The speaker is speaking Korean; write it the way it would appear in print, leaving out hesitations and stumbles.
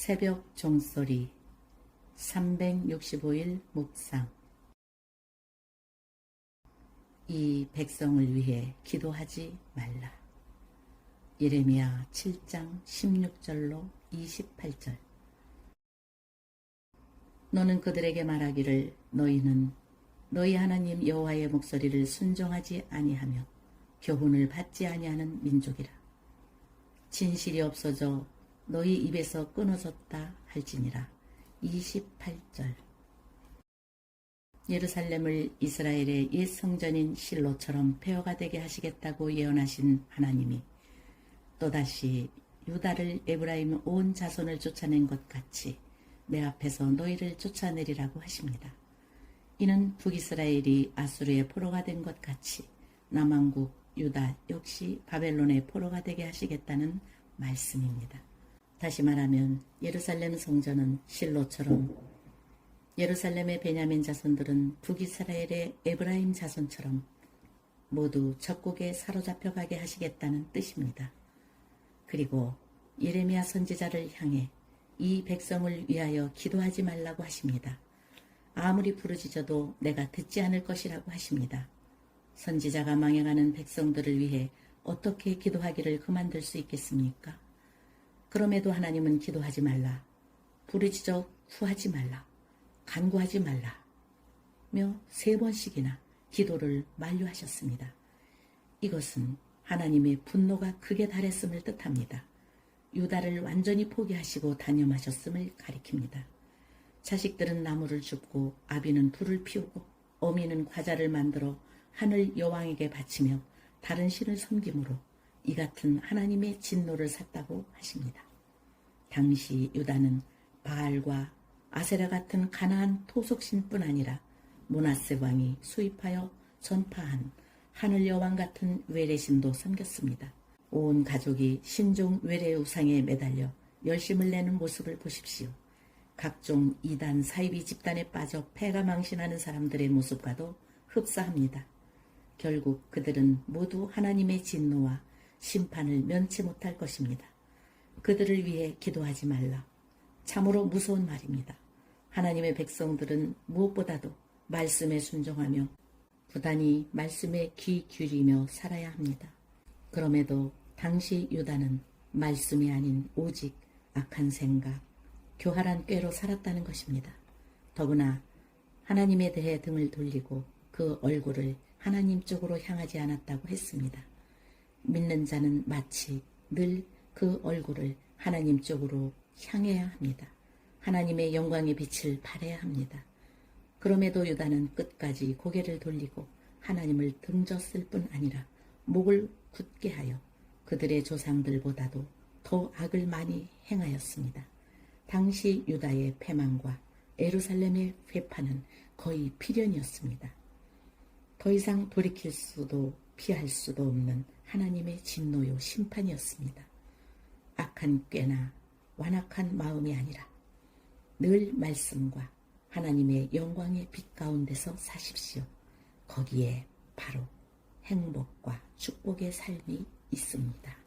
새벽 종소리 365일 묵상. 이 백성을 위해 기도하지 말라. 예레미야 7장 16절로 28절. 너는 그들에게 말하기를 너희는 너희 하나님 여호와의 목소리를 순종하지 아니하며 교훈을 받지 아니하는 민족이라. 진실이 없어져 너희 입에서 끊어졌다 할지니라. 28절. 예루살렘을 이스라엘의 옛 성전인 실로처럼 폐허가 되게 하시겠다고 예언하신 하나님이 또다시 유다를 에브라임 온 자손을 쫓아낸 것 같이 내 앞에서 너희를 쫓아내리라고 하십니다. 이는 북이스라엘이 아수르의 포로가 된 것 같이 남왕국 유다 역시 바벨론의 포로가 되게 하시겠다는 말씀입니다. 다시 말하면 예루살렘 성전은 실로처럼, 예루살렘의 베냐민 자손들은 북이스라엘의 에브라임 자손처럼 모두 적국에 사로잡혀 가게 하시겠다는 뜻입니다. 그리고 예레미야 선지자를 향해 이 백성을 위하여 기도하지 말라고 하십니다. 아무리 부르짖어도 내가 듣지 않을 것이라고 하십니다. 선지자가 망해가는 백성들을 위해 어떻게 기도하기를 그만둘 수 있겠습니까? 그럼에도 하나님은 기도하지 말라, 부르짖어 구하지 말라, 간구하지 말라 며 3번씩이나 기도를 만류하셨습니다. 이것은 하나님의 분노가 극에 달했음을 뜻합니다. 유다를 완전히 포기하시고 단념하셨음을 가리킵니다. 자식들은 나무를 줍고 아비는 불을 피우고 어미는 과자를 만들어 하늘 여왕에게 바치며 다른 신을 섬김으로 이 같은 하나님의 진노를 샀다고 하십니다. 당시 유다는 바알과 아세라 같은 가나안 토속신뿐 아니라 므낫세 왕이 수입하여 전파한 하늘 여왕 같은 외래신도 섬겼습니다. 온 가족이 신종 외래 우상에 매달려 열심을 내는 모습을 보십시오. 각종 이단 사이비 집단에 빠져 패가 망신하는 사람들의 모습과도 흡사합니다. 결국 그들은 모두 하나님의 진노와 심판을 면치 못할 것입니다. 그들을 위해 기도하지 말라. 참으로 무서운 말입니다. 하나님의 백성들은 무엇보다도 말씀에 순종하며 부단히 말씀에 귀 기울이며 살아야 합니다. 그럼에도 당시 유다는 말씀이 아닌 오직 악한 생각, 교활한 꾀로 살았다는 것입니다. 더구나 하나님에 대해 등을 돌리고 그 얼굴을 하나님 쪽으로 향하지 않았다고 했습니다. 믿는 자는 마치 늘 그 얼굴을 하나님 쪽으로 향해야 합니다. 하나님의 영광의 빛을 발해야 합니다. 그럼에도 유다는 끝까지 고개를 돌리고 하나님을 등졌을 뿐 아니라 목을 굳게 하여 그들의 조상들보다도 더 악을 많이 행하였습니다. 당시 유다의 패망과 예루살렘의 회파는 거의 필연이었습니다. 더 이상 돌이킬 수도 피할 수도 없는 하나님의 진노요 심판이었습니다. 악한 꾀나 완악한 마음이 아니라 늘 말씀과 하나님의 영광의 빛 가운데서 사십시오. 거기에 바로 행복과 축복의 삶이 있습니다.